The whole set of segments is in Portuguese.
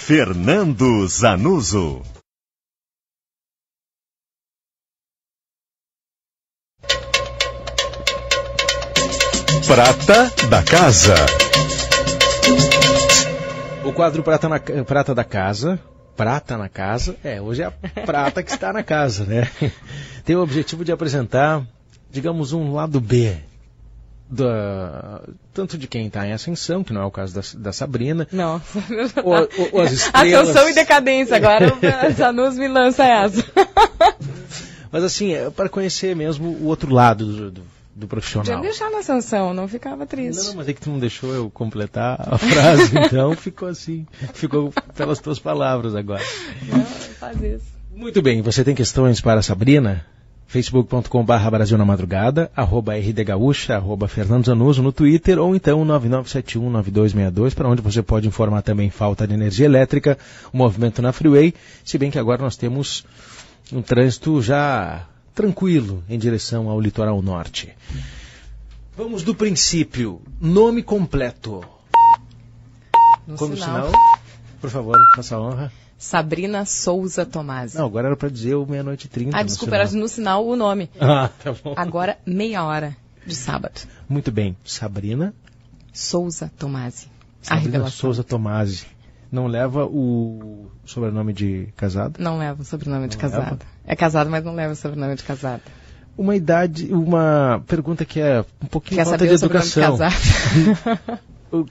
Fernando Zanuso. Prata da Casa. O quadro Prata da Casa. Prata na Casa. Hoje é a prata que está na casa, né? Tem o objetivo de apresentar, digamos, um lado B. Tanto de quem está em ascensão, que não é o caso da Sabrina. Não. Ou as estrelas. Ascensão e decadência. Agora o Zanus me lança essa. Mas assim, para conhecer mesmo o outro lado do profissional. Podia deixar na ascensão, não ficava triste. Não, mas é que tu não deixou eu completar a frase, então ficou assim. Ficou pelas tuas palavras agora. Não, faz isso. Muito bem, você tem questões para a Sabrina? facebook.com/Brasil na Madrugada, @rdgaúcha, @Fernando Zanuso no Twitter, ou então 99719262, para onde você pode informar também falta de energia elétrica, o movimento na Freeway, se bem que agora nós temos um trânsito já tranquilo em direção ao litoral norte. Vamos do princípio. Nome completo. No sinal, por favor, faça a honra. Sabrina Souza Tomasi. Não, agora era para dizer o 00:30. Desculpa, era no sinal o nome. Tá bom. Agora, 30h de sábado. Muito bem. Sabrina Souza Tomasi. Sabrina Souza Tomasi. Não leva o sobrenome de casada? Não leva o sobrenome de casada. É casada, mas não leva o sobrenome de casada. Uma pergunta que é um pouquinho Quer falta saber de educação. O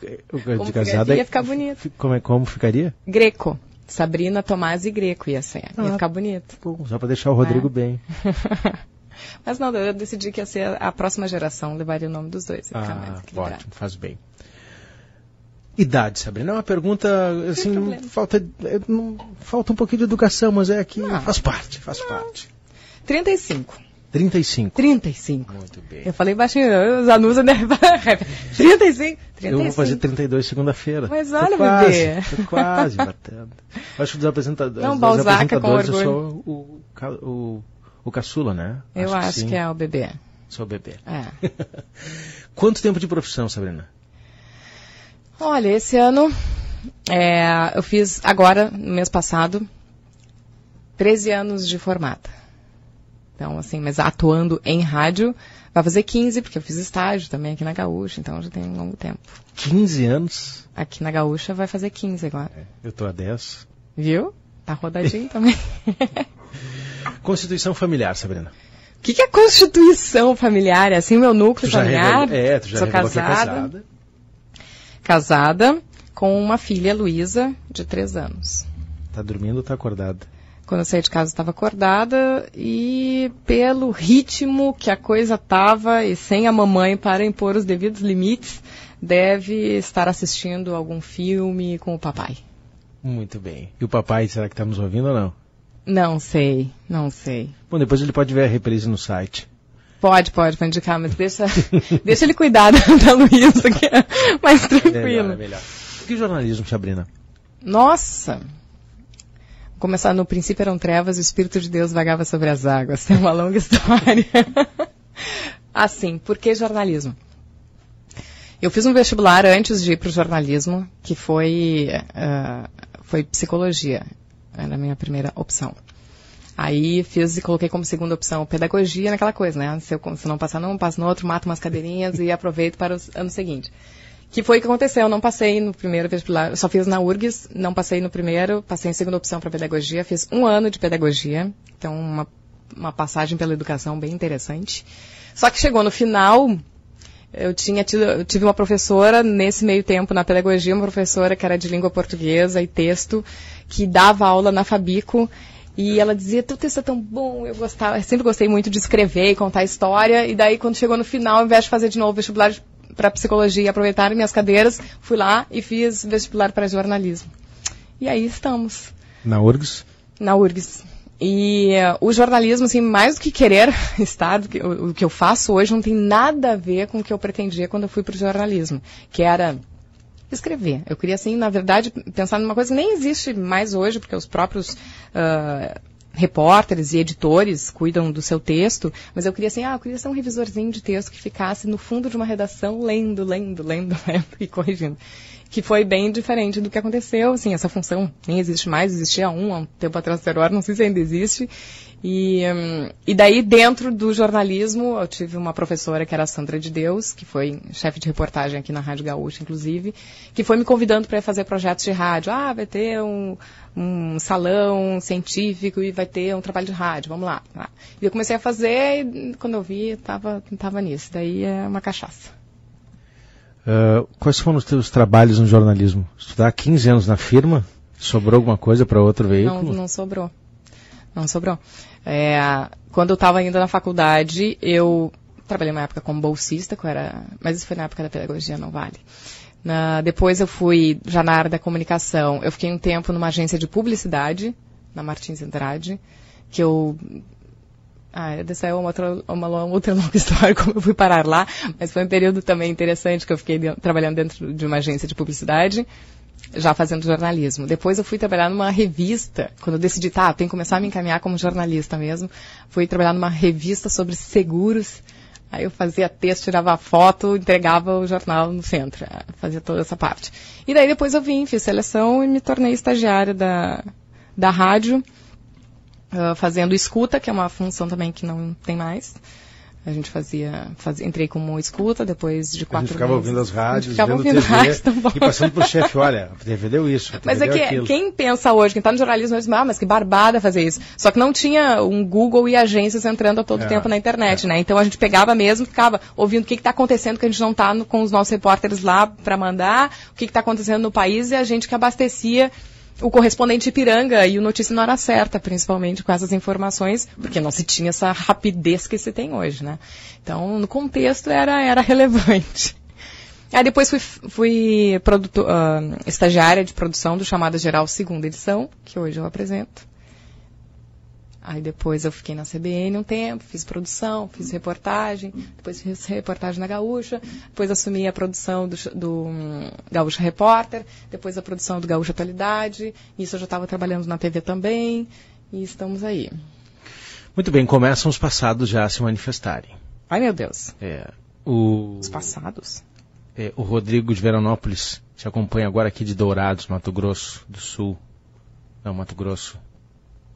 de casada ia ficar bonito. Como ficaria? Greco. Sabrina Tomasi Greco ia ser. Ia ficar bonito. Bom, só para deixar o Rodrigo bem. Mas não, eu decidi que ia ser a próxima geração, levaria o nome dos dois. Ia ficar mais equilibrado. Ótimo, faz bem. Idade, Sabrina, é uma pergunta, assim, falta um pouquinho de educação, mas é que faz parte. 35. 35. Muito bem. Eu falei baixinho, os anúncios, né? 35. Eu vou fazer 32 segunda-feira. Mas olha, bebê. Tô quase batendo. Acho que dos apresentadores, não, Balzac com orgulho. Eu sou o caçula, né? Eu acho que é o bebê. Sou o bebê. É. Quanto tempo de profissão, Sabrina? Olha, esse ano eu fiz agora, no mês passado, 13 anos de formada. Então, assim, mas atuando em rádio, vai fazer 15, porque eu fiz estágio também aqui na Gaúcha, então já tem um longo tempo. 15 anos? Aqui na Gaúcha vai fazer 15 agora. Eu tô a 10. Viu? Tá rodadinho também. Constituição familiar, Sabrina. O que é constituição familiar? É assim, meu núcleo familiar? Tu já sou casada. Casada com uma filha, Luísa, de 3 anos. Tá dormindo ou tá acordada? Quando eu saí de casa, estava acordada e pelo ritmo que a coisa estava e sem a mamãe para impor os devidos limites, deve estar assistindo algum filme com o papai. Muito bem. E o papai, será que está nos ouvindo ou não? Não sei. Bom, depois ele pode ver a reprise no site. Pode indicar, mas deixa ele cuidar da Luísa, que é mais tranquilo. É melhor. Que jornalismo, Sabrina? Nossa! Começar, no princípio eram trevas, o Espírito de Deus vagava sobre as águas. É uma longa história. Assim, por que jornalismo? Eu fiz um vestibular antes de ir para o jornalismo, que foi psicologia. Era a minha primeira opção. Aí fiz e coloquei como segunda opção pedagogia, naquela coisa, né? Se não passar num, passo no outro, mato umas cadeirinhas e aproveito para o ano seguinte. Que foi o que aconteceu, eu não passei no primeiro vestibular, eu só fiz na URGS, não passei no primeiro, passei em segunda opção para pedagogia, fiz 1 ano de pedagogia, então uma passagem pela educação bem interessante. Só que chegou no final, eu tive uma professora nesse meio tempo na pedagogia, uma professora que era de língua portuguesa e texto, que dava aula na Fabico, e ela dizia, teu texto é tão bom, eu sempre gostei muito de escrever e contar história, e daí quando chegou no final, ao invés de fazer de novo vestibular para psicologia e aproveitar minhas cadeiras, fui lá e fiz vestibular para jornalismo. E aí estamos. Na URGS? Na URGS. E o jornalismo, assim, mais do que querer estar, o que eu faço hoje não tem nada a ver com o que eu pretendia quando eu fui para o jornalismo, que era escrever. Eu queria, assim, na verdade, pensar numa coisa que nem existe mais hoje, porque os próprios repórteres e editores cuidam do seu texto, mas eu queria assim, eu queria ser um revisorzinho de texto que ficasse no fundo de uma redação lendo e corrigindo. que foi bem diferente do que aconteceu. Assim, essa função nem existe mais, existia há um tempo atrás, não sei se ainda existe. E daí, dentro do jornalismo, eu tive uma professora que era a Sandra de Deus, que foi chefe de reportagem aqui na Rádio Gaúcha, inclusive, que foi me convidando para fazer projetos de rádio. Vai ter um salão científico e vai ter um trabalho de rádio, vamos lá. E eu comecei a fazer e quando eu vi, tava nisso. Daí é uma cachaça. Quais foram os teus trabalhos no jornalismo? Estudar 15 anos na firma? Sobrou alguma coisa para outro veículo? Não sobrou. Não sobrou. Quando eu estava ainda na faculdade, eu trabalhei uma época como bolsista, mas isso foi na época da pedagogia, não vale. Depois eu fui já na área da comunicação. Eu fiquei um tempo numa agência de publicidade, na Martins Andrade, que eu... Dessa é uma outra longa história, como eu fui parar lá, mas foi um período também interessante que eu fiquei trabalhando dentro de uma agência de publicidade, já fazendo jornalismo. Depois eu fui trabalhar numa revista, quando eu decidi, tenho que começar a me encaminhar como jornalista mesmo, fui trabalhar numa revista sobre seguros. Aí eu fazia texto, tirava foto, entregava o jornal no centro, fazia toda essa parte. E daí depois eu fiz seleção e me tornei estagiária da rádio, fazendo escuta, que é uma função também que não tem mais. A gente entrei como escuta, depois de 4 meses. Ficava ouvindo as rádios, vendo TV, rádios, e passando pro chefe, olha, a TV deu isso, a TV mas deu aquilo. Quem pensa hoje, quem está no jornalismo, diz, mas que barbada fazer isso. Só que não tinha um Google e agências entrando a todo tempo na internet, né? Então a gente pegava mesmo, ficava ouvindo o que está acontecendo, que a gente não está com os nossos repórteres lá para mandar, o que está acontecendo no país, e a gente que abastecia o correspondente Ipiranga e o Notícia na Hora Certa, principalmente com essas informações, porque não se tinha essa rapidez que se tem hoje, né? Então, no contexto, era relevante. Aí depois fui estagiária de produção do Chamada Geral segunda edição, que hoje eu apresento. Aí depois eu fiquei na CBN um tempo, fiz produção, fiz reportagem, depois fiz reportagem na Gaúcha, depois assumi a produção do Gaúcha Repórter, depois a produção do Gaúcha Atualidade, isso eu já estava trabalhando na TV também, e estamos aí. Muito bem, começam os passados já a se manifestarem. Ai, meu Deus. Os passados? O Rodrigo de Veranópolis te acompanha agora aqui de Dourados, Mato Grosso do Sul. Não, Mato Grosso.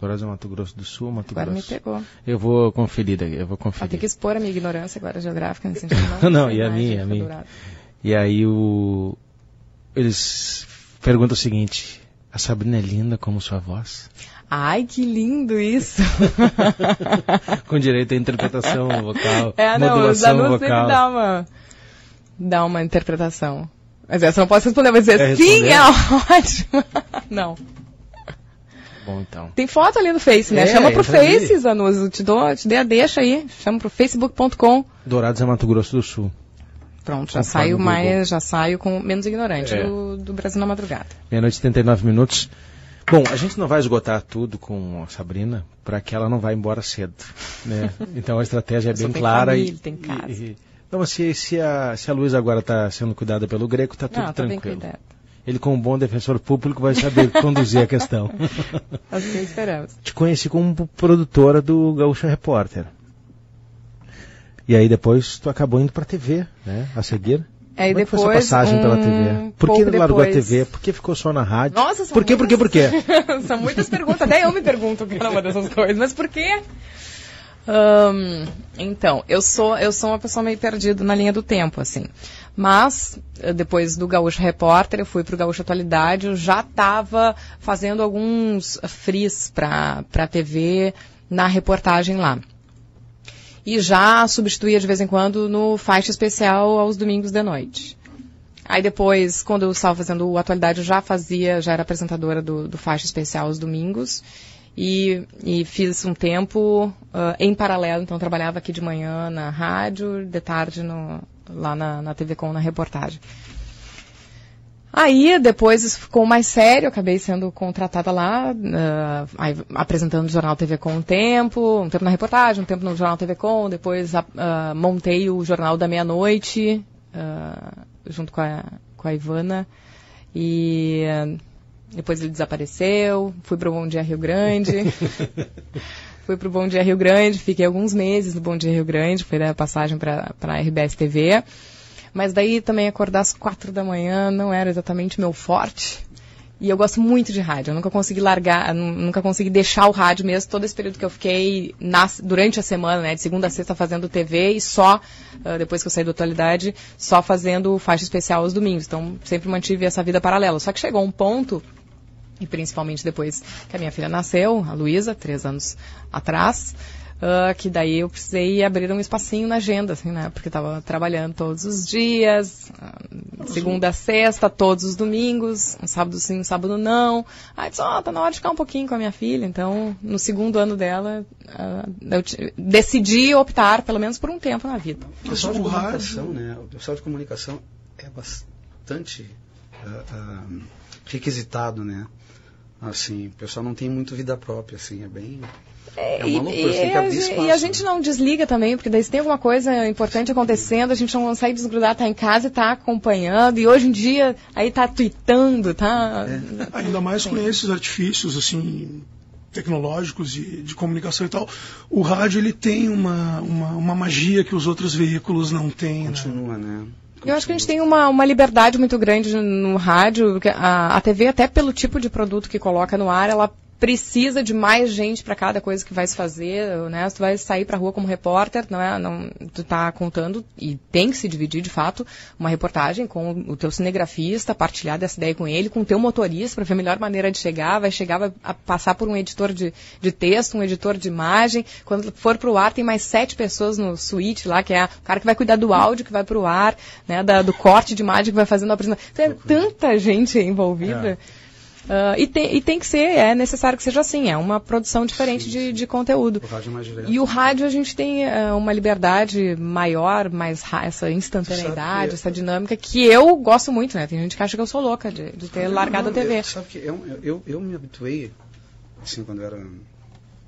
Dourados é Mato Grosso do Sul, Mato Grosso. Agora me pegou. Eu vou conferir. Tem que expor a minha ignorância agora geográfica nesse sentido. Não, e a minha. E aí eles perguntam o seguinte, a Sabrina é linda como sua voz? Ai, que lindo isso! Com direito à interpretação vocal, modulação vocal. Sempre dá uma interpretação. Mas essa eu não posso responder, mas sim, é ótimo. Não. Bom, então. Tem foto ali no Face, né? Chama pro Face, Zanuso. Te dei a deixa aí. Chama pro facebook.com. Dourados é Mato Grosso do Sul. Pronto, já saio com menos ignorante do Brasil na Madrugada. 00:39. Bom, a gente não vai esgotar tudo com a Sabrina para que ela não vá embora cedo, né? Então a estratégia é bem clara. Tem casa. Não, mas se a Luísa agora está sendo cuidada pelo Greco, está tudo tranquilo. Bem cuidado. Ele, como um bom defensor público, vai saber conduzir a questão. Assim esperamos. Te conheci como produtora do Gaúcha Repórter. E aí depois tu acabou indo para a TV, né? A seguir. Aí como depois, foi essa passagem pela TV? Por que largou a TV? Por que ficou só na rádio? Nossa, por quê? São muitas perguntas. Até eu me pergunto uma dessas coisas. Mas por quê? Então, eu sou uma pessoa meio perdida na linha do tempo, assim. Mas, depois do Gaúcha Repórter, eu fui para o Gaúcha Atualidade, eu já estava fazendo alguns frees para a TV na reportagem lá. E já substituía de vez em quando no Faixa Especial aos domingos de noite. Aí depois, quando eu estava fazendo o Atualidade, eu já era apresentadora do Faixa Especial aos domingos. E fiz um tempo em paralelo, então trabalhava aqui de manhã na rádio, de tarde lá na TV Com, na reportagem. Aí, depois isso ficou mais sério, acabei sendo contratada lá, apresentando o Jornal TV Com um tempo na reportagem, um tempo no Jornal TV Com, depois montei o Jornal da Meia-Noite, junto com a Ivana, e depois ele desapareceu, fui para o Bom Dia Rio Grande, fiquei alguns meses no Bom Dia Rio Grande, foi da passagem para a RBS TV. Mas daí também acordar às 4 da manhã não era exatamente meu forte. E eu gosto muito de rádio. Eu nunca consegui largar, nunca consegui deixar o rádio mesmo. Todo esse período que eu fiquei durante a semana, né, de segunda a sexta fazendo TV e só, depois que eu saí da Atualidade, só fazendo faixa especial aos domingos. Então, sempre mantive essa vida paralela. Só que chegou um ponto, e principalmente depois que a minha filha nasceu, a Luísa, 3 anos atrás, que daí eu precisei abrir um espacinho na agenda, assim, né? Porque estava trabalhando todos os dias, segunda a sexta, todos os domingos, um sábado sim, um sábado não. Aí disse, tá na hora de ficar um pouquinho com a minha filha. Então, no segundo ano dela, eu decidi optar, pelo menos por um tempo na vida. O pessoal de comunicação, né? O pessoal de comunicação é bastante requisitado, né? Assim, o pessoal não tem muito vida própria, assim, é bem... É uma loucura, você tem que abrir espaço. E a gente não desliga também, porque daí se tem alguma coisa importante acontecendo, a gente não consegue desgrudar, tá em casa e tá acompanhando, e hoje em dia, aí tá tweetando, tá... Ainda mais com esses artifícios, assim, tecnológicos de comunicação e tal, o rádio, ele tem uma magia que os outros veículos não têm. Continua, né? Eu acho que a gente tem uma liberdade muito grande no rádio, porque a TV, até pelo tipo de produto que coloca no ar, ela precisa de mais gente para cada coisa que vai se fazer, né? Se tu vai sair para a rua como repórter, tu tá contando, e tem que se dividir de fato, uma reportagem com o teu cinegrafista, partilhar dessa ideia com ele, com o teu motorista, para ver a melhor maneira de chegar, vai passar por um editor de texto, um editor de imagem, quando for pro ar tem mais 7 pessoas no suíte lá, que é o cara que vai cuidar do áudio que vai pro ar, né? Do corte de imagem que vai fazendo a apresentação. Então é tanta gente envolvida. E tem que ser, é necessário que seja assim, é uma produção diferente de conteúdo. O rádio é mais direto. E o rádio a gente tem uma liberdade maior, essa instantaneidade, essa dinâmica, que eu gosto muito, né? Tem gente que acha que eu sou louca de ter largado a TV. Sabe que eu me habituei, assim, quando eu era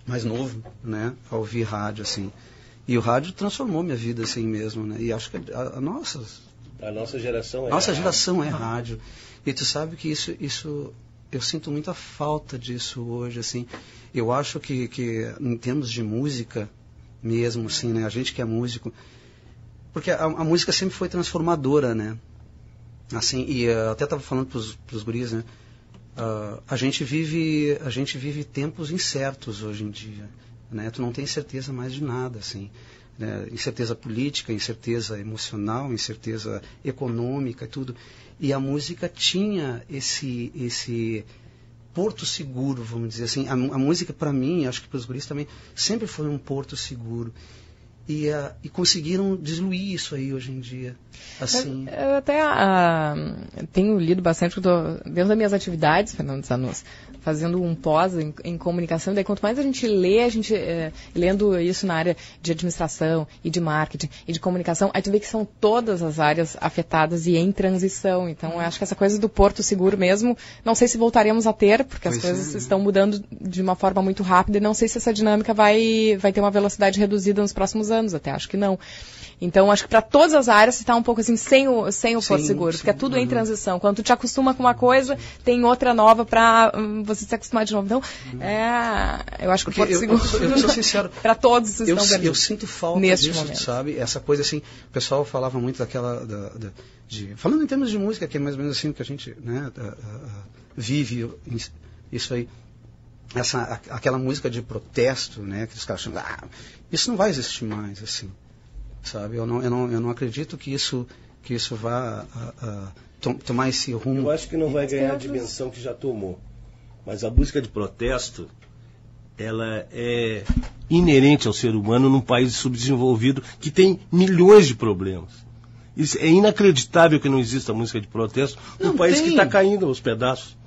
mais novo, né, a ouvir rádio, assim. E o rádio transformou minha vida, assim mesmo, né? E acho que a nossa geração é Nossa geração é rádio. E tu sabe que isso eu sinto muita falta disso hoje, assim. Eu acho que em termos de música mesmo, assim, né? A gente que é músico... Porque a música sempre foi transformadora, né? Assim, e eu até estava falando pros guris, né? A gente vive tempos incertos hoje em dia, né? Tu não tem certeza mais de nada, assim. Né? Incerteza política, incerteza emocional, incerteza econômica e tudo. E a música tinha esse porto seguro, vamos dizer assim. A música, para mim, acho que para os guris também, sempre foi um porto seguro. E conseguiram diluir isso aí hoje em dia. Assim. Eu até tenho lido bastante, dentro das minhas atividades, Fernando Zanus, fazendo um pós em comunicação, daí quanto mais a gente lê, lendo isso na área de administração e de marketing e de comunicação, aí tu vê que são todas as áreas afetadas e em transição. Então, eu acho que essa coisa do porto seguro mesmo, não sei se voltaremos a ter, porque as coisas estão mudando de uma forma muito rápida e não sei se essa dinâmica vai ter uma velocidade reduzida nos próximos anos, até acho que não. Então, acho que para todas as áreas você está um pouco assim, sem o porto seguro, porque é tudo em transição. Quando tu te acostuma com uma coisa, tem outra nova para você se acostumar de novo. Então, eu acho que porque o porto seguro, eu sou sincero, para todos estão perdidos. Eu sinto falta disso, momento. Sabe? Essa coisa assim, o pessoal falava muito daquela... falando em termos de música, que é mais ou menos assim que a gente, né, vive isso aí. Aquela música de protesto, né, que os caras chamam, isso não vai existir mais, assim, sabe? Eu não acredito que isso vá tomar esse rumo. Eu acho que não vai ganhar a dimensão que já tomou. Mas a música de protesto, ela é inerente ao ser humano num país subdesenvolvido que tem milhões de problemas. Isso é inacreditável que não exista música de protesto num país que está caindo aos pedaços.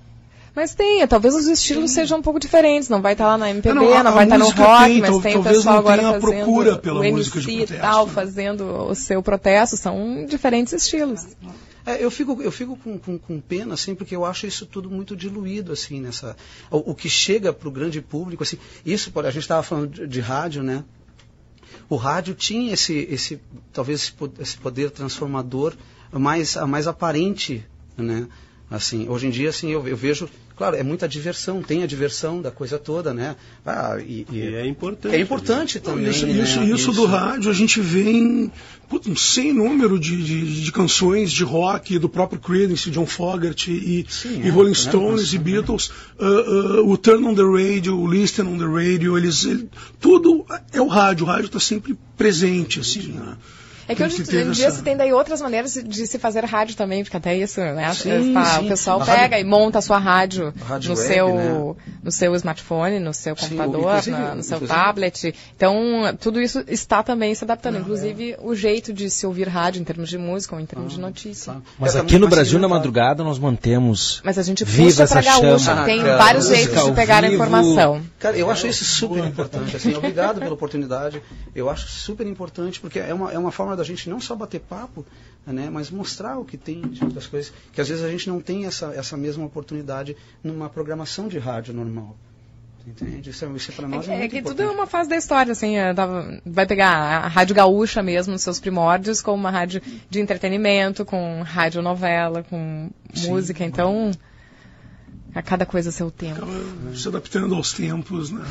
Mas talvez os estilos sejam um pouco diferentes, não vai estar lá na MPB, não vai estar no rock, mas tem o pessoal agora fazendo procura pela o música de MC protesto, tal, né? fazendo o seu protesto, são diferentes estilos. Eu fico com pena, assim, porque eu acho isso tudo muito diluído, assim, o que chega para o grande público, assim, a gente estava falando de rádio, né? O rádio tinha talvez esse poder transformador mais aparente, né? Assim, hoje em dia, assim, eu vejo, claro, é muita diversão, tem a diversão da coisa toda, né? E é importante. É importante também. Isso do rádio, a gente vê em um sem número de canções de rock, do próprio Creedence, John Fogerty e Rolling Stones e Beatles, o Turn on the Radio, o Listen on the Radio, tudo é o rádio está sempre presente, assim, né? É que hoje em dia se tem daí outras maneiras de se fazer rádio também, porque até isso, né? O pessoal pega e monta a sua rádio no seu smartphone, no seu computador, no seu tablet. Então, tudo isso está também se adaptando, inclusive o jeito de se ouvir rádio em termos de música ou em termos de notícia. Mas aqui no Brasil, na madrugada, nós mantemos. Mas a gente puxa pra gaúcha, tem vários jeitos de pegar a informação. Cara, eu acho isso super importante. Assim, obrigado pela oportunidade. Eu acho super importante, porque é uma forma da gente não só bater papo, né, mas mostrar o que tem de outras coisas, que às vezes a gente não tem essa mesma oportunidade numa programação de rádio normal. Entende? Isso para nós é muito que importante. tudo é uma fase da história, assim, vai pegar a rádio gaúcha mesmo, nos seus primórdios, como uma rádio de entretenimento, com radionovela, com música, então a cada coisa seu tempo. Se adaptando aos tempos, né?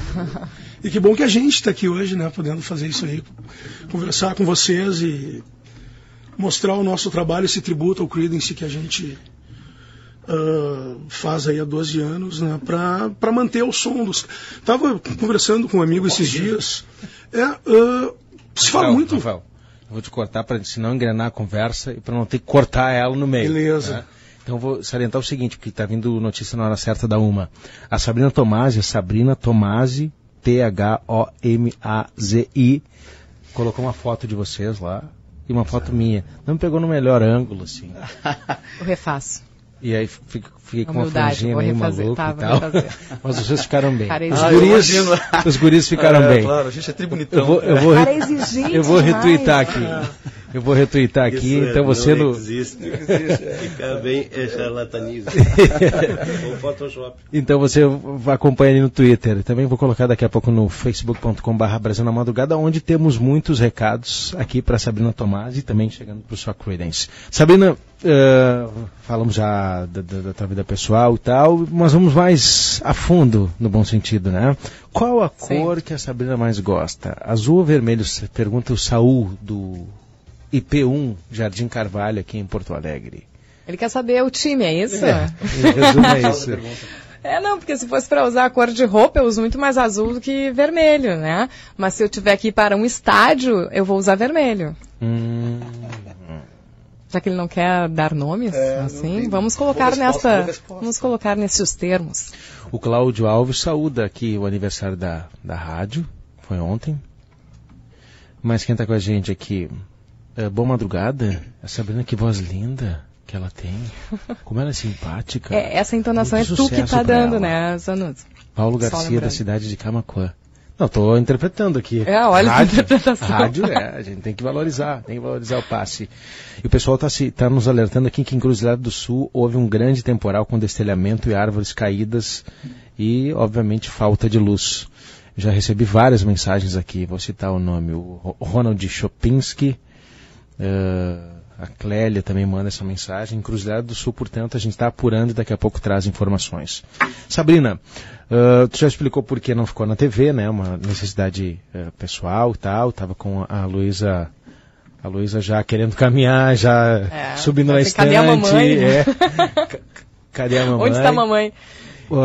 E que bom que a gente está aqui hoje, né? Podendo fazer isso aí, conversar com vocês e mostrar o nosso trabalho, esse tributo ao Creedence que a gente faz aí há 12 anos, né? Para manter o som dos... Estava conversando com um amigo esses dias. Se fala muito... Rafael, eu vou te cortar para senão engrenar a conversa e para não ter que cortar ela no meio. Beleza. Né? Então vou salientar o seguinte, porque está vindo notícia na hora certa da uma. A Sabrina Tomasi, T-H-O-M-A-Z-I, colocou uma foto de vocês lá e uma foto minha. Não me pegou no melhor ângulo, assim. Eu refaço. E aí fiquei com uma franjinha meio maluca e tal. Mas vocês ficaram bem. Os guris ficaram bem. Claro, a gente é tribunitão. Eu vou retweetar aqui. Eu vou retweetar aqui, então você não existe. Ficar bem é charlatanismo. Ou Photoshop. Então você acompanha ali no Twitter. Também vou colocar daqui a pouco no facebook.com/Brasil na Madrugada, onde temos muitos recados aqui para Sabrina Tomasi e também chegando para o sua Creedence. Sabrina, falamos já da tua vida pessoal e tal, mas vamos mais a fundo, no bom sentido, né? Qual a cor que a Sabrina mais gosta? Azul ou vermelho? Pergunta o Saul do IP1 Jardim Carvalho aqui em Porto Alegre. Ele quer saber o time, é isso? Em resumo é isso. Não, porque se fosse para usar a cor de roupa, eu uso muito mais azul do que vermelho, né? Mas se eu tiver que ir para um estádio, eu vou usar vermelho. Já que ele não quer dar nomes, assim, vamos colocar nesses termos. O Cláudio Alves saúda aqui o aniversário da rádio, foi ontem. Mas quem está com a gente aqui... boa madrugada. A Sabrina, que voz linda que ela tem. Como ela é simpática. Essa entonação é tu que está dando, né, Zanuzzi? Paulo Garcia, da cidade de Camaquã. Não, estou interpretando aqui. Olha a interpretação. Rádio, a gente tem que valorizar o passe. E o pessoal tá nos alertando aqui que em Cruzilhada do Sul houve um grande temporal com destelhamento e árvores caídas e, obviamente, falta de luz. Já recebi várias mensagens aqui, vou citar o nome, o Ronald Chopinski, a Clélia também manda essa mensagem. Em Cruzilhada do Sul, portanto, a gente está apurando e daqui a pouco traz informações. Sabrina, tu já explicou por que não ficou na TV, né? Uma necessidade pessoal e tal. Estava com a Luísa já querendo caminhar, já subindo na estante. Cadê a mamãe? Cadê a mamãe? Onde está a mamãe?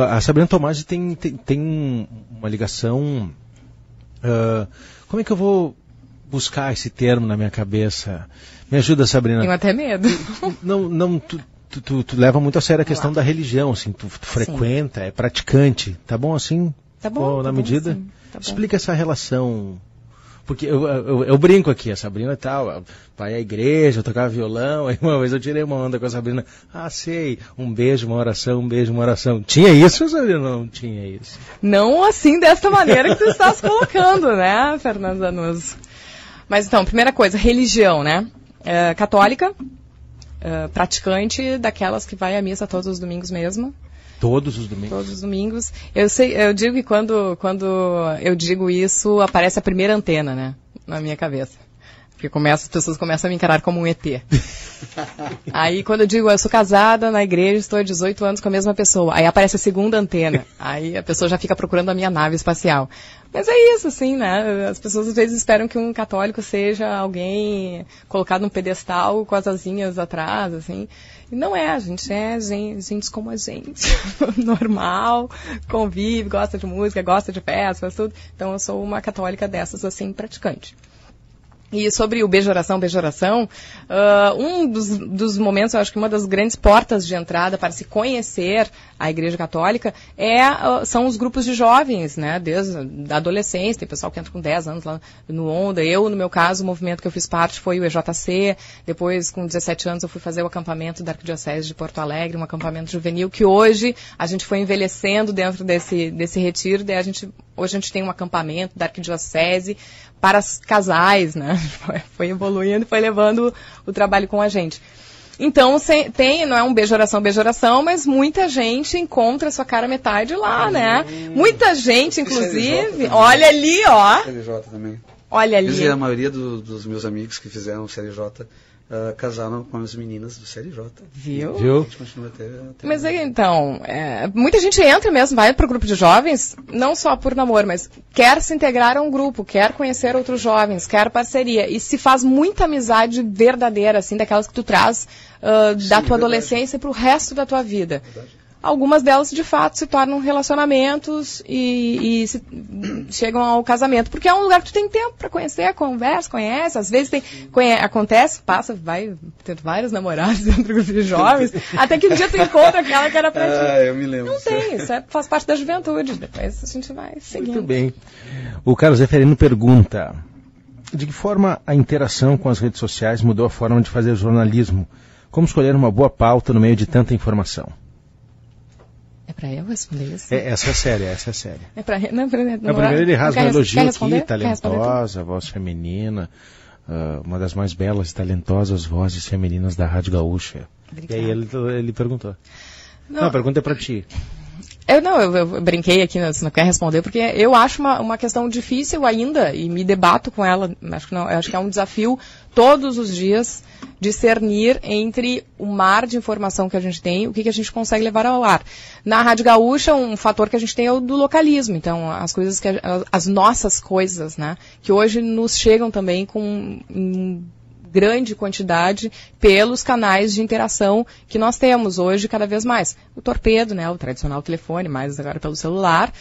A Sabrina Tomasi tem uma ligação... como é que eu vou buscar esse termo na minha cabeça? Me ajuda, Sabrina. Tenho até medo. Não, tu leva muito a sério a questão da religião, assim, tu frequenta, é praticante, tá bom assim? Tá bom. Na medida? Sim, tá bom. Explica essa relação. Porque eu brinco aqui, a Sabrina e tal, vai à igreja, eu tocava violão, aí uma vez eu tirei uma onda com a Sabrina, sei, um beijo, uma oração. Tinha isso, Sabrina? Não tinha isso. Não assim, desta maneira que tu estás colocando, né, Fernando Zanuzzi? Mas então, primeira coisa, religião, né? Católica, praticante, daquelas que vai à missa todos os domingos mesmo. Todos os domingos? Todos os domingos. Eu digo que quando eu digo isso, aparece a primeira antena, né? Na minha cabeça. Porque as pessoas começam a me encarar como um ET. Aí quando eu digo, eu sou casada na igreja, estou há 18 anos com a mesma pessoa. Aí aparece a segunda antena. Aí a pessoa já fica procurando a minha nave espacial. Mas é isso, assim, né? As pessoas às vezes esperam que um católico seja alguém colocado num pedestal com as asinhas atrás, assim. E não é, a gente é gente como a gente. Normal, convive, gosta de música, gosta de festa, faz tudo. Então eu sou uma católica dessas, assim, praticante. E sobre o beijoração, um dos momentos, eu acho que uma das grandes portas de entrada para se conhecer a Igreja Católica são os grupos de jovens, né, desde a adolescência, tem pessoal que entra com 10 anos lá no Onda. No meu caso, o movimento que eu fiz parte foi o EJC, depois com 17 anos eu fui fazer o acampamento da Arquidiocese de Porto Alegre, um acampamento juvenil, que hoje a gente foi envelhecendo dentro desse retiro, daí hoje a gente tem um acampamento da Arquidiocese para casais, né? Foi evoluindo e foi levando o trabalho com a gente. Então, não é um beijoração, mas muita gente encontra a sua cara metade lá, né? Muita gente, inclusive. Olha ali, ó. CLJ também. Olha ali. A maioria dos meus amigos que fizeram o CLJ casaram com as meninas do CLJ. Viu? A gente continua até mas aí, então, muita gente entra mesmo, vai para o grupo de jovens, não só por namoro, mas quer se integrar a um grupo, quer conhecer outros jovens, quer parceria. E se faz muita amizade verdadeira, assim, daquelas que tu traz da tua adolescência para o resto da tua vida. Verdade. Algumas delas, de fato, se tornam relacionamentos e chegam ao casamento. Porque é um lugar que tu tem tempo para conhecer, conhece. Às vezes acontece, vai ter vários namorados dentro do grupo de jovens. Até que um dia tu encontra aquela que era pra ti. Eu me lembro. Não tem, isso faz parte da juventude. Depois a gente vai seguindo. Muito bem. O Carlos Zeferino pergunta: de que forma a interação com as redes sociais mudou a forma de fazer jornalismo? Como escolher uma boa pauta no meio de tanta informação? É pra eu responder isso? Essa é séria. É pra não, primeiro ele rasga um elogio aqui, talentosa, talentosa, voz feminina, uma das mais belas e talentosas vozes femininas da Rádio Gaúcha. Obrigada. E aí ele perguntou. Não, a pergunta é pra ti. Eu brinquei aqui, você não quer responder, porque eu acho uma questão difícil ainda, e me debato com ela, acho que é um desafio todos os dias discernir entre o mar de informação que a gente tem, o que a gente consegue levar ao ar. Na Rádio Gaúcha, um fator que a gente tem é o do localismo, então as nossas coisas, né, que hoje nos chegam também com grande quantidade pelos canais de interação que nós temos hoje cada vez mais. O torpedo, né, o tradicional telefone, mais agora pelo celular,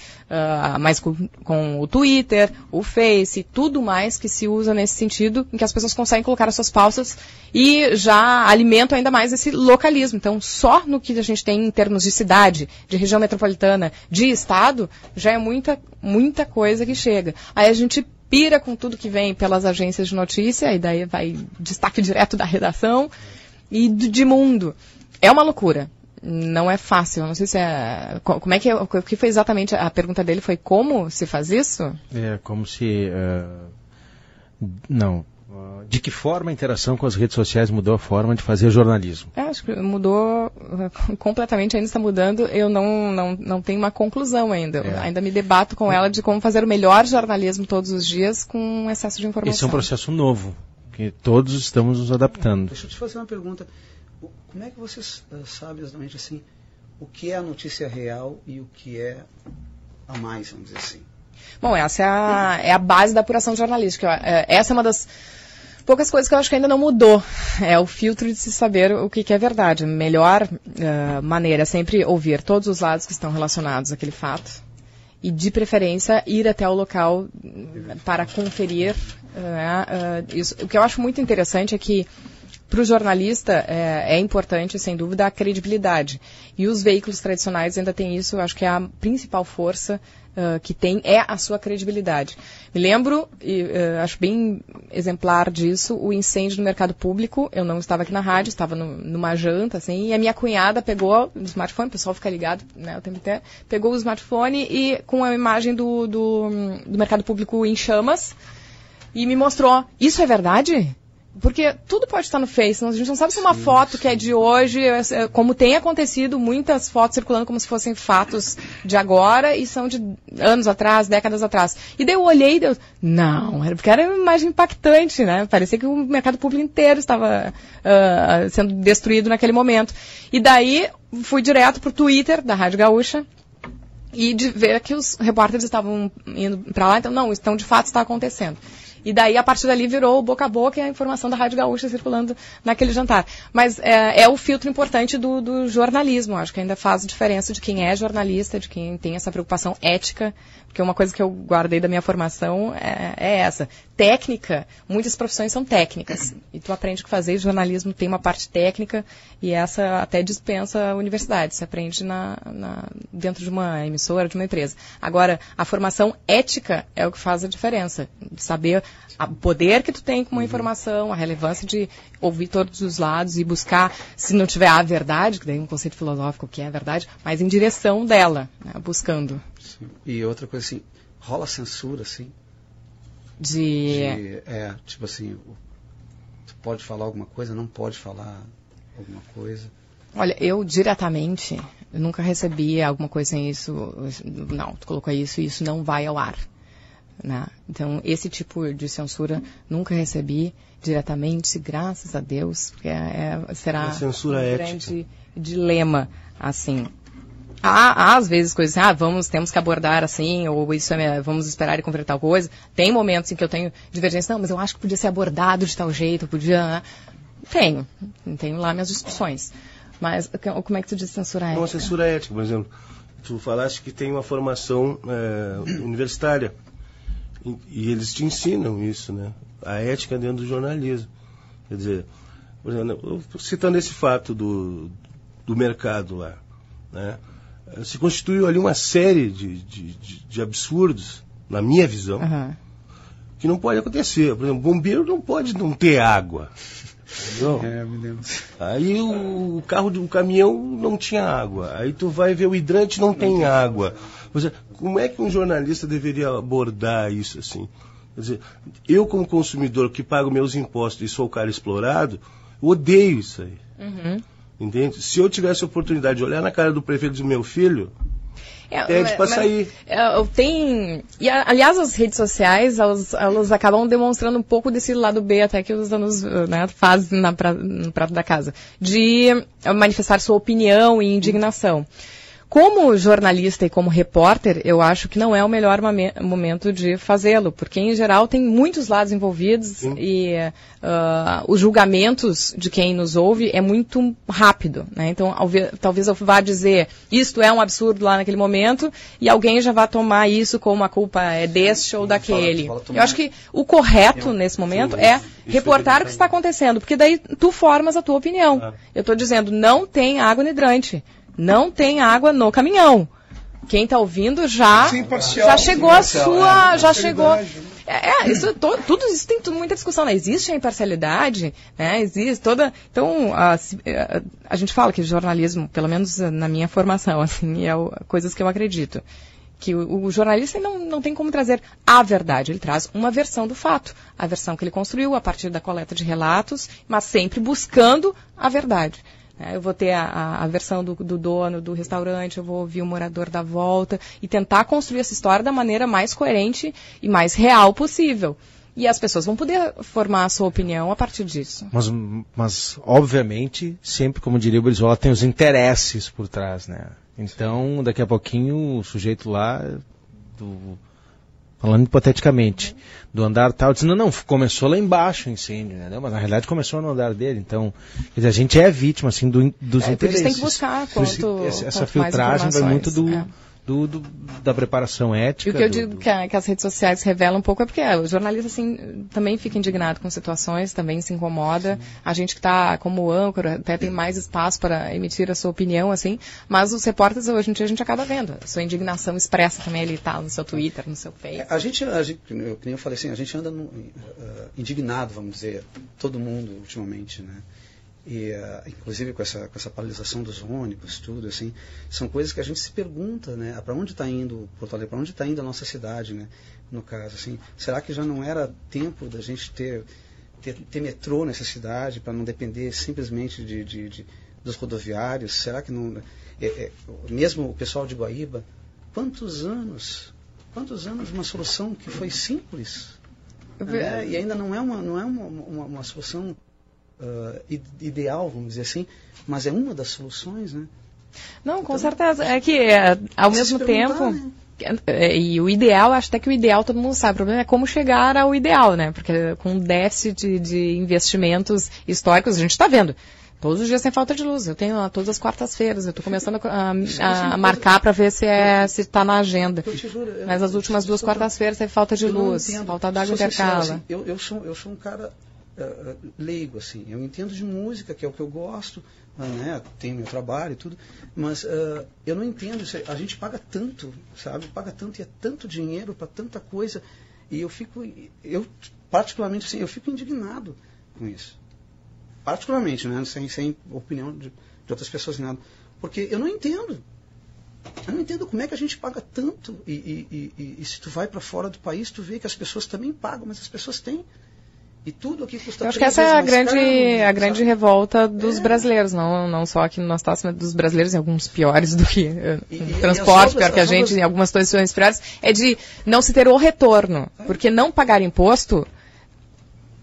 mais com o Twitter, o Face, tudo mais que se usa nesse sentido, em que as pessoas conseguem colocar as suas pautas e já alimentam ainda mais esse localismo. Então, só no que a gente tem em termos de cidade, de região metropolitana, de estado, já é muita coisa que chega. Aí a gente pira com tudo que vem pelas agências de notícia, e daí vai destaque direto da redação e de mundo. É uma loucura. Não é fácil. Eu não sei se é... Como é que... O que foi exatamente... A pergunta dele foi como se faz isso? Como se... Não. De que forma a interação com as redes sociais mudou a forma de fazer jornalismo? Acho que mudou completamente, ainda está mudando. Eu não tenho uma conclusão ainda. Ainda me debato com ela de como fazer o melhor jornalismo todos os dias com excesso de informação. Esse é um processo novo, que todos estamos nos adaptando. Deixa eu te fazer uma pergunta. Como é que vocês sabem exatamente assim, o que é a notícia real e o que é a mais, vamos dizer assim? Bom, essa é a base da apuração jornalística. Essa é uma das poucas coisas que eu acho que ainda não mudou. É o filtro de se saber o que é verdade. A melhor maneira é sempre ouvir todos os lados que estão relacionados àquele fato e, de preferência, ir até o local para conferir. Isso. O que eu acho muito interessante é que, para o jornalista, é importante, sem dúvida, a credibilidade. E os veículos tradicionais ainda têm isso. Eu acho que é a principal força que tem é a sua credibilidade. Me lembro, acho bem exemplar disso, o incêndio no mercado público. Eu não estava aqui na rádio, estava numa janta, assim, e a minha cunhada pegou o smartphone, o pessoal fica ligado, né, o tempo inteiro, pegou o smartphone e com a imagem do mercado público em chamas e me mostrou. Isso é verdade? Porque tudo pode estar no Face, a gente não sabe se uma foto que é de hoje, como tem acontecido, muitas fotos circulando como se fossem fatos de agora e são de anos atrás, décadas atrás. E daí eu olhei e não, porque era uma imagem impactante, né? Parecia que o mercado público inteiro estava sendo destruído naquele momento. E daí fui direto pro Twitter da Rádio Gaúcha e de ver que os repórteres estavam indo para lá, então de fato está acontecendo. E daí, a partir dali, virou boca a boca e a informação da Rádio Gaúcha circulando naquele jantar. Mas é o filtro importante do jornalismo. Acho que ainda faz diferença de quem é jornalista, de quem tem essa preocupação ética. Porque uma coisa que eu guardei da minha formação é essa. Técnica, muitas profissões são técnicas. E tu aprende que fazer jornalismo tem uma parte técnica e essa até dispensa a universidade. Você aprende dentro de uma emissora, de uma empresa. Agora, a formação ética é o que faz a diferença. De saber o poder que tu tem com uma informação, a relevância de ouvir todos os lados e buscar, se não tiver a verdade, que daí é um conceito filosófico que é a verdade, mas em direção dela, né, buscando. Sim. E outra coisa assim, rola censura, assim? Tipo assim, tu pode falar alguma coisa, não pode falar alguma coisa? Olha, eu diretamente, eu nunca recebi alguma coisa sem isso, não, tu colocou isso e isso não vai ao ar. Né? Então, esse tipo de censura nunca recebi diretamente, graças a Deus, porque será censura um grande dilema, assim. Há às vezes coisas assim, temos que abordar assim, ou isso vamos esperar e converter tal coisa. Tem momentos em que eu tenho divergência, não, mas eu acho que podia ser abordado de tal jeito, podia... Tenho lá minhas discussões. Mas como é que tu diz censura ética? Uma censura ética, por exemplo. Tu falaste que tem uma formação universitária. E eles te ensinam isso, né? A ética dentro do jornalismo. Quer dizer, por exemplo, citando esse fato do mercado lá, né? Se constituiu ali uma série de absurdos, na minha visão, que não pode acontecer. Por exemplo, bombeiro não pode não ter água. Me lembro. Aí o caminhão não tinha água. Aí tu vai ver o hidrante, não tem água. Ou seja, como é que um jornalista deveria abordar isso assim? Quer dizer, eu como consumidor que pago meus impostos e sou o cara explorado, eu odeio isso aí. Entende? Se eu tivesse a oportunidade de olhar na cara do prefeito do meu filho, pede para sair. Aliás, as redes sociais, elas acabam demonstrando um pouco desse lado B até que os anos fazem no prato da casa, de manifestar sua opinião e indignação. Como jornalista e como repórter, eu acho que não é o melhor momento de fazê-lo, porque, em geral, tem muitos lados envolvidos. Sim. E os julgamentos de quem nos ouve é muito rápido, né? Então, talvez eu vá dizer, isto é um absurdo lá naquele momento, e alguém já vai tomar isso como a culpa é deste ou daquele. Eu acho que o correto nesse momento é reportar o que está acontecendo, porque daí tu formas a tua opinião. Eu estou dizendo, não tem água no hidrante. Não tem água no caminhão. Quem está ouvindo já chegou a sua... Já chegou... tudo isso tem muita discussão, né? Existe a imparcialidade, né? Existe toda... Então, a gente fala que jornalismo, pelo menos na minha formação, assim, coisas que eu acredito. Que o jornalista não tem como trazer a verdade. Ele traz uma versão do fato. A versão que ele construiu a partir da coleta de relatos, mas sempre buscando a verdade. Eu vou ter a versão do dono do restaurante, eu vou ouvir o morador da volta e tentar construir essa história da maneira mais coerente e mais real possível. E as pessoas vão poder formar a sua opinião a partir disso. Mas obviamente, sempre, como diria o Brizola, tem os interesses por trás, né? Então, daqui a pouquinho, o sujeito lá, falando hipoteticamente, do andar tal, dizendo, não, começou lá embaixo o incêndio, né? Mas na realidade começou no andar dele, então, quer dizer, a gente é vítima, assim, dos interesses. Por isso tem que buscar essa filtragem vai muito da preparação ética. E o que eu digo que as redes sociais revelam um pouco é porque o jornalista, assim, também fica indignado com situações, também se incomoda. Sim. A gente que está como âncora até tem mais espaço para emitir a sua opinião, assim, mas os repórteres, hoje em dia, a gente acaba vendo. A sua indignação expressa também ali, tá, no seu Twitter, no seu Facebook. A gente, como eu falei assim, a gente anda indignado, vamos dizer, todo mundo ultimamente, né? E, inclusive com essa paralisação dos ônibus, tudo assim, são coisas que a gente se pergunta, né? Para onde está indo Porto Alegre? Para onde está indo a nossa cidade, né? No caso, assim, será que já não era tempo da gente ter ter metrô nessa cidade para não depender simplesmente dos rodoviários? Será que não... mesmo o pessoal de Guaíba, quantos anos uma solução que foi simples, né? E ainda não é uma solução ideal, vamos dizer assim, mas é uma das soluções, né? Não, com certeza. É que, ao mesmo tempo... Né? E o ideal, acho até que o ideal todo mundo sabe, o problema é como chegar ao ideal, né? Porque com um déficit de investimentos históricos, a gente está vendo. Todos os dias tem falta de luz. Eu tenho lá todas as quartas-feiras. Eu estou começando a marcar para ver se está na agenda. Mas as últimas 2 quartas-feiras teve falta de luz, falta d'água intercala. Assim, eu sou um cara leigo, assim. Eu entendo de música, que é o que eu gosto, né? Tenho meu trabalho e tudo. Mas eu não entendo isso. A gente paga tanto, sabe? Paga tanto e é tanto dinheiro para tanta coisa. E eu particularmente, assim, eu fico indignado com isso. Particularmente, né? Sem opinião de outras pessoas, nada. Porque eu não entendo. Eu não entendo como é que a gente paga tanto. E se tu vai para fora do país, tu vê que as pessoas também pagam, mas as pessoas têm. E tudo aqui custa. Eu acho que essa é a grande revolta dos brasileiros, não só aqui no nosso estado, mas dos brasileiros, em alguns piores do que transporte, pior que a gente, em algumas situações piores, é de não se ter o retorno. Porque não pagar imposto...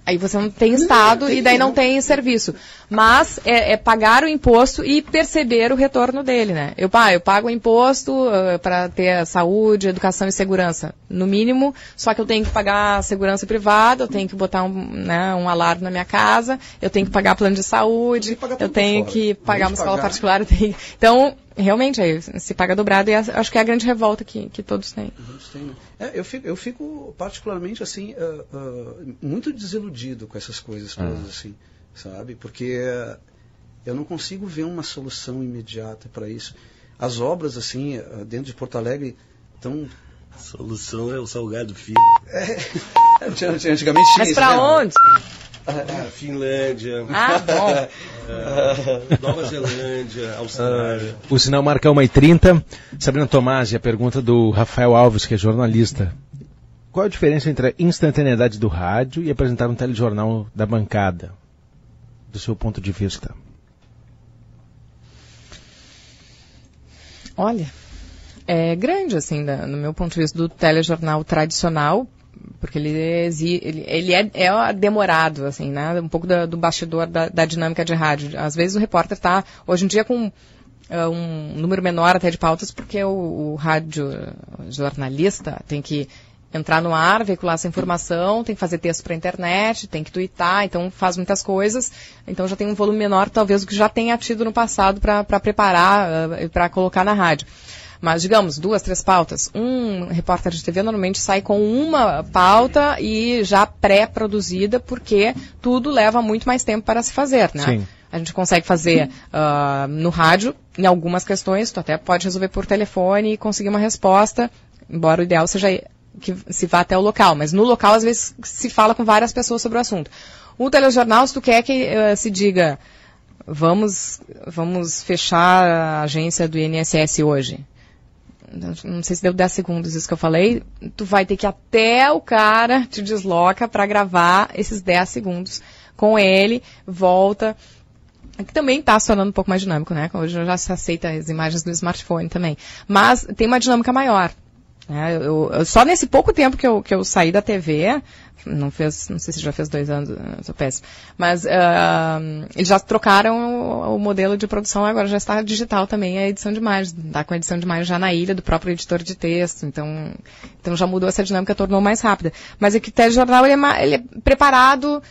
Aí você não tem Estado e daí não tem serviço. Mas é pagar o imposto e perceber o retorno dele, né? Eu pago o imposto para ter saúde, educação e segurança. No mínimo, só que eu tenho que pagar segurança privada, eu tenho que botar um alarme na minha casa, eu tenho que pagar plano de saúde, eu tenho que pagar uma escola particular. Então, realmente, aí se paga dobrado e acho que é a grande revolta que todos têm. Eu fico particularmente assim muito desiludido com essas coisas todas, assim, sabe? Porque eu não consigo ver uma solução imediata para isso. As obras assim dentro de Porto Alegre estão... A solução é o Salgado Filho. Antigamente tinha. Mas para onde? Finlândia. Bom. Nova Zelândia, Austrália. O sinal marca 1h30. Sabrina Tomasi, a pergunta do Rafael Alves, que é jornalista. Qual a diferença entre a instantaneidade do rádio e apresentar um telejornal da bancada, do seu ponto de vista? Olha, é grande, assim, no meu ponto de vista, do telejornal tradicional, porque ele é demorado, assim, né? Um pouco do bastidor da dinâmica de rádio. Às vezes o repórter está, hoje em dia, com um número menor até de pautas, porque o rádio jornalista tem que entrar no ar, veicular essa informação, tem que fazer texto para a internet, tem que twittar, então faz muitas coisas. Então já tem um volume menor, talvez, do que já tenha tido no passado para preparar e para colocar na rádio. Mas, digamos, 2, 3 pautas. Um repórter de TV normalmente sai com uma pauta e já pré-produzida, porque tudo leva muito mais tempo para se fazer, né? Sim. A gente consegue fazer no rádio, em algumas questões, tu até pode resolver por telefone e conseguir uma resposta, embora o ideal seja que se vá até o local. Mas no local, às vezes, se fala com várias pessoas sobre o assunto. O telejornal, se tu quer que se diga, vamos fechar a agência do INSS hoje. Não sei se deu 10 segundos isso que eu falei, tu vai ter que ir até o cara te desloca para gravar esses 10 segundos com ele, volta, que também está se tornando um pouco mais dinâmico, né? Hoje já se aceita as imagens do smartphone também, mas tem uma dinâmica maior. Eu só nesse pouco tempo que eu saí da TV, não sei se já fez 2 anos, eu sou péssimo, mas eles já trocaram o modelo de produção, agora já está digital também a edição de imagens, está com a edição de imagens já na ilha do próprio editor de texto, então já mudou essa dinâmica, tornou mais rápida. Mas é que o telejornal ele é preparado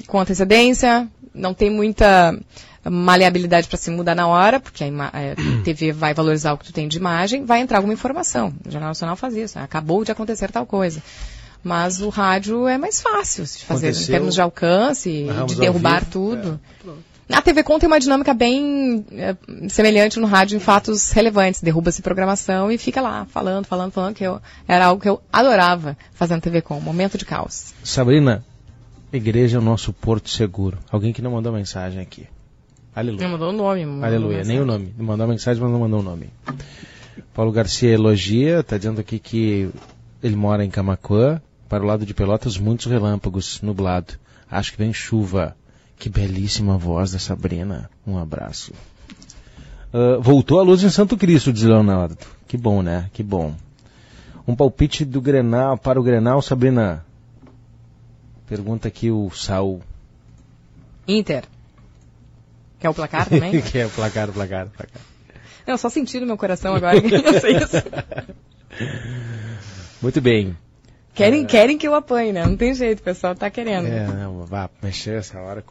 com antecedência, não tem muita maleabilidade para se mudar na hora, porque a TV vai valorizar o que tu tem de imagem, vai entrar alguma informação. O Jornal Nacional faz isso, acabou de acontecer tal coisa. Mas o rádio é mais fácil de fazer em termos de alcance, de derrubar tudo. A TV Com tem uma dinâmica bem semelhante no rádio em fatos relevantes. Derruba-se programação e fica lá falando, que era algo que eu adorava fazer na TV Com, momento de caos. Sabrina, igreja é o nosso porto seguro. Alguém que não mandou mensagem aqui. Aleluia. Não mandou o nome. Aleluia, nem o nome. Mandou a mensagem, mas não mandou o nome. Paulo Garcia elogia, está dizendo aqui que ele mora em Camaquã. Para o lado de Pelotas, muitos relâmpagos, nublado. Acho que vem chuva. Que belíssima voz da Sabrina. Um abraço. Voltou a luz em Santo Cristo, diz Leonardo. Que bom, né? Que bom. Um palpite do Grenal, para o Grenal, Sabrina. Pergunta aqui o Saul. Inter. Quer o placar também? Quer o placar. Não, só senti no meu coração agora que eu sei isso. Muito bem. Querem que eu apanhe, né? Não tem jeito, o pessoal tá querendo. Não, vá mexer essa hora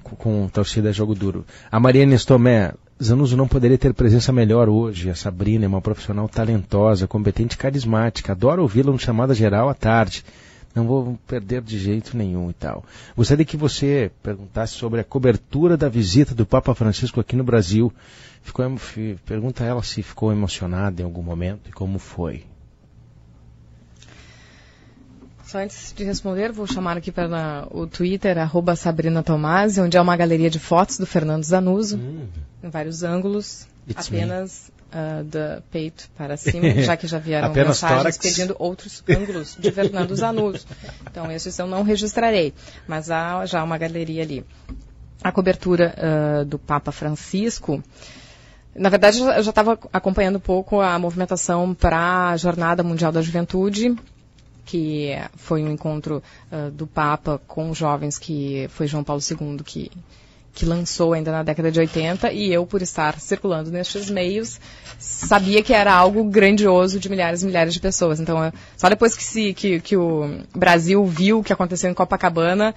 com torcida jogo duro. A Mariana Estomé, Zanuso não poderia ter presença melhor hoje. A Sabrina é uma profissional talentosa, competente e carismática. Adoro ouvi-la no Chamada Geral à tarde. Não vou perder de jeito nenhum e tal. Gostaria que você perguntasse sobre a cobertura da visita do Papa Francisco aqui no Brasil. Pergunta a ela se ficou emocionada em algum momento e como foi. Só antes de responder, vou chamar aqui para o Twitter, @SabrinaTomasi, onde é uma galeria de fotos do Fernando Zanuso, em vários ângulos, apenas do peito para cima, já que já vieram mensagens tórax, pedindo outros ângulos de Fernando Zanuso. Então, esses eu não registrarei, mas há já uma galeria ali. A cobertura do Papa Francisco, na verdade, eu já estava acompanhando um pouco a movimentação para a Jornada Mundial da Juventude, que foi um encontro do Papa com jovens, que foi João Paulo II que lançou ainda na década de 80, e eu, por estar circulando nestes meios, sabia que era algo grandioso de milhares e milhares de pessoas. Então, só depois que o Brasil viu o que aconteceu em Copacabana,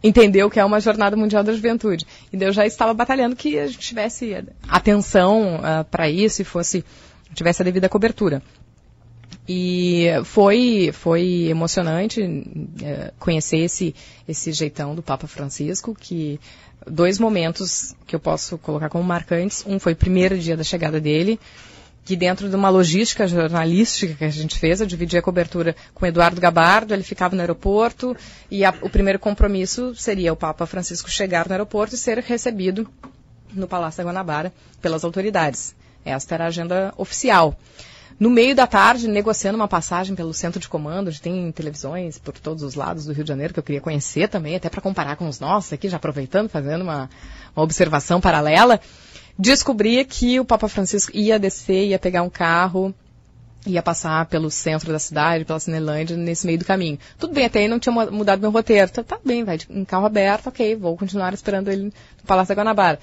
entendeu que é uma Jornada Mundial da Juventude. E daí eu já estava batalhando que a gente tivesse atenção para isso e tivesse a devida cobertura. E foi emocionante conhecer esse jeitão do Papa Francisco, que 2 momentos que eu posso colocar como marcantes. Um foi o primeiro dia da chegada dele, que dentro de uma logística jornalística que a gente fez, eu dividi a cobertura com o Eduardo Gabardo, ele ficava no aeroporto, e o primeiro compromisso seria o Papa Francisco chegar no aeroporto e ser recebido no Palácio da Guanabara pelas autoridades. Esta era a agenda oficial. No meio da tarde, negociando uma passagem pelo centro de comando, onde tem televisões por todos os lados do Rio de Janeiro, que eu queria conhecer também, até para comparar com os nossos aqui, já aproveitando, fazendo uma observação paralela, descobri que o Papa Francisco ia descer, ia pegar um carro, ia passar pelo centro da cidade, pela Cinelândia, nesse meio do caminho. Tudo bem, até aí não tinha mudado meu roteiro. Tá bem, vai em carro aberto, ok, vou continuar esperando ele no Palácio da Guanabara.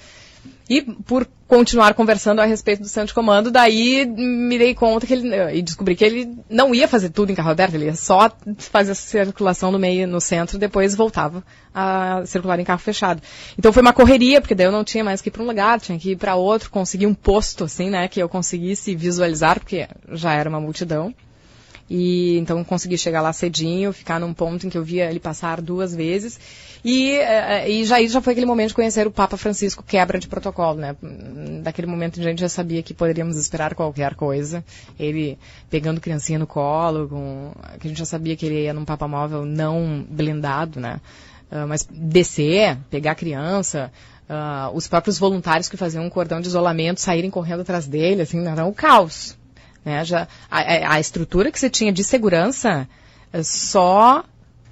E por continuar conversando a respeito do centro de comando, daí me dei conta e descobri que ele não ia fazer tudo em carro aberto, ele ia só fazer a circulação no centro, depois voltava a circular em carro fechado. Então foi uma correria, porque daí eu não tinha mais que ir para um lugar, tinha que ir para outro, conseguir um posto, assim, né, que eu conseguisse visualizar, porque já era uma multidão. E então consegui chegar lá cedinho, ficar num ponto em que eu via ele passar 2 vezes. E já foi aquele momento de conhecer o Papa Francisco, quebra de protocolo, né? Daquele momento a gente já sabia que poderíamos esperar qualquer coisa. Ele pegando criancinha no colo, que a gente já sabia que ele ia num Papa Móvel não blindado, né? Mas descer, pegar a criança, os próprios voluntários que faziam um cordão de isolamento saírem correndo atrás dele, assim, era um caos. Né? A estrutura que você tinha de segurança, só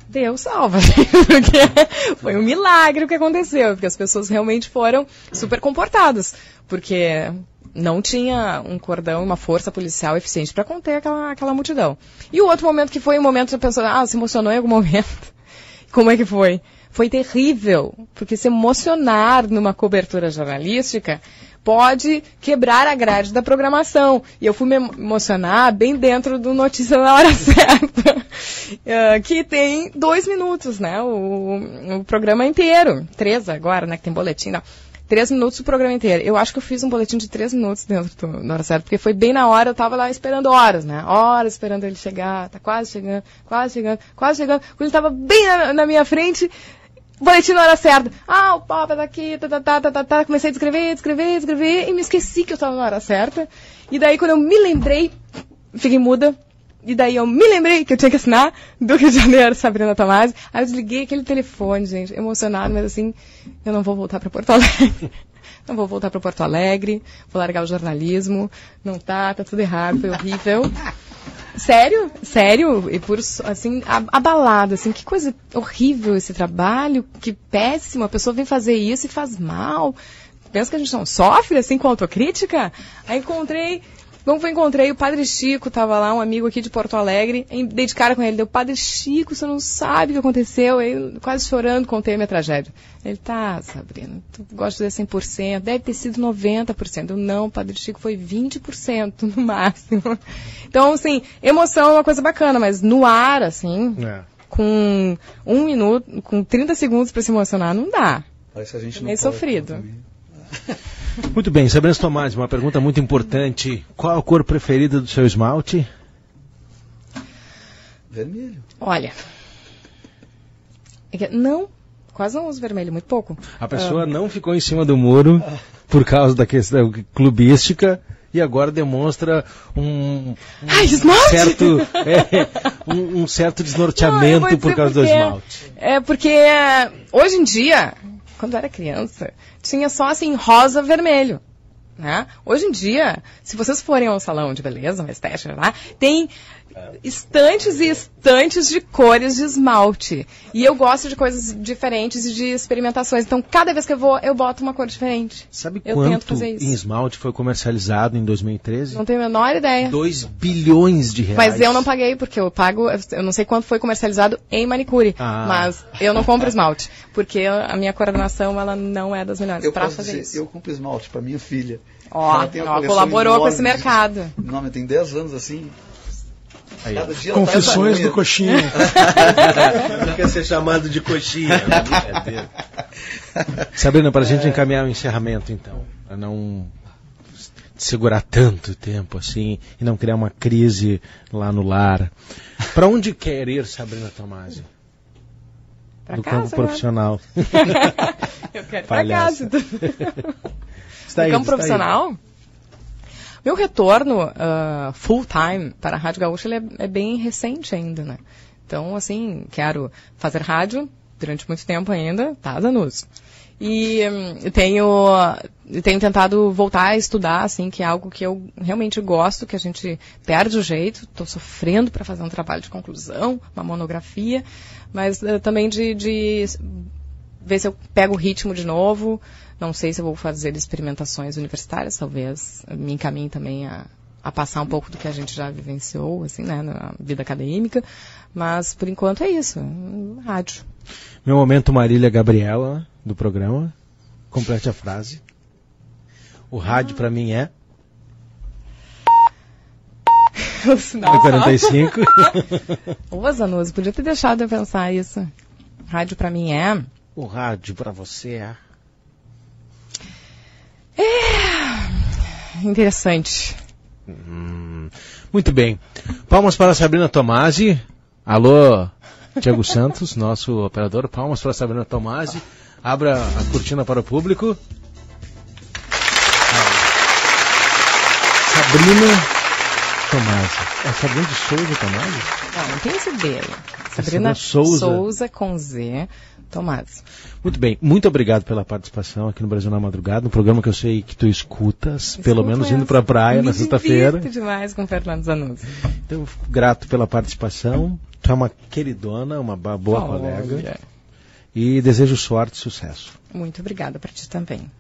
Deus salva. Porque foi um milagre o que aconteceu, porque as pessoas realmente foram super comportadas, porque não tinha um cordão e uma força policial eficiente para conter aquela multidão. E o outro momento que foi um momento que você pensou, se emocionou em algum momento? Como é que foi? Foi terrível, porque se emocionar numa cobertura jornalística pode quebrar a grade da programação. E eu fui me emocionar bem dentro do Notícia na Hora Certa, que tem 2 minutos, né? O programa inteiro. 3 agora, né? Que tem boletim. Não. 3 minutos do programa inteiro. Eu acho que eu fiz um boletim de 3 minutos dentro da Hora Certa, porque foi bem na hora, eu tava lá esperando horas, né? Horas esperando ele chegar, tá quase chegando. Quando ele tava bem na minha frente, boletim na hora certa. O Papa tá aqui, comecei a descrever, e me esqueci que eu tava na hora certa. E daí, quando eu me lembrei, fiquei muda. E daí eu me lembrei que eu tinha que assinar do Rio de Janeiro, Sabrina Tomasi. Aí eu desliguei aquele telefone, gente, emocionado, mas assim, eu não vou voltar para Porto Alegre. Não vou voltar para Porto Alegre, vou largar o jornalismo. Não tá tudo errado, foi horrível. Sério, e por, assim, abalada, assim, que coisa horrível esse trabalho, que péssimo, a pessoa vem fazer isso e faz mal. Pensa que a gente não sofre, assim, com autocrítica? Aí encontrei o Padre Chico, tava lá, um amigo aqui de Porto Alegre, dei de cara com ele, deu, Padre Chico, você não sabe o que aconteceu, aí quase chorando, contei a minha tragédia. Ele, tá, Sabrina, tu gosta de dizer 100%, deve ter sido 90%. Eu, não, Padre Chico, foi 20% no máximo. Então, assim, emoção é uma coisa bacana, mas no ar, assim, com 1 minuto, com 30 segundos pra se emocionar, não dá. Parece a gente meio sofrido. Muito bem, Sabrina Tomasi, uma pergunta muito importante. Qual a cor preferida do seu esmalte? Vermelho. Olha, não, quase não uso vermelho, muito pouco. A pessoa não ficou em cima do muro por causa da questão clubística e agora demonstra um certo desnorteamento por causa do esmalte. É porque hoje em dia, quando eu era criança, tinha só assim rosa, vermelho, né? Hoje em dia, se vocês forem ao salão de beleza, uma estética lá, tem estantes e estantes de cores de esmalte. E eu gosto de coisas diferentes e de experimentações. Então, cada vez que eu vou, eu boto uma cor diferente. Sabe quanto em esmalte foi comercializado em 2013? Não tenho a menor ideia. 2 bilhões de reais. Mas eu não paguei, porque eu não sei quanto foi comercializado em manicure. Mas eu não compro esmalte, porque a minha coordenação, ela não é das melhores para fazer isso. Eu compro esmalte para minha filha. Colaborou com esse mercado. Não, tem 10 anos assim. Cada dia confissões do Coxinha. Não quer ser chamado de Coxinha. Sabrina, para a gente encaminhar o encerramento, então, para não segurar tanto tempo assim e não criar uma crise lá no lar. Para onde quer ir, Sabrina Tomasi? Pra do casa, campo profissional. Eu quero ir pra casa. No campo profissional? Meu retorno full-time para a Rádio Gaúcha ele é bem recente ainda, né? Então, assim, quero fazer rádio durante muito tempo ainda, tá, Zanuzzo? E tenho tentado voltar a estudar, assim, que é algo que eu realmente gosto, que a gente perde o jeito. Estou sofrendo para fazer um trabalho de conclusão, uma monografia, mas também de ver se eu pego o ritmo de novo. Não sei se eu vou fazer experimentações universitárias, talvez me encaminhe também a passar um pouco do que a gente já vivenciou, assim, né, na vida acadêmica. Mas, por enquanto, é isso. Rádio. Meu momento Marília Gabriela, do programa. Complete a frase. O rádio, para mim, é... O sinal 45. Ô, Zanuzzo, podia ter deixado eu pensar isso. Rádio, para mim, é... O rádio, para você, é... Interessante. Muito bem. Palmas para a Sabrina Tomasi. Alô, Tiago Santos, nosso operador. Palmas para a Sabrina Tomasi. Abra a cortina para o público. Sabrina Tomasi. É Sabrina de Souza Tomasi? Não tenho essa ideia. Sabrina Souza com Z. Tomasi. Muito bem, muito obrigado pela participação aqui no Brasil na Madrugada, no programa que eu sei que tu escutas, pelo menos indo pra praia na sexta-feira. Me divirto demais com o Fernando Zanuzzo. Então, eu fico grato pela participação, tu é uma queridona, uma boa colega, e desejo sorte e sucesso. Muito obrigada para ti também.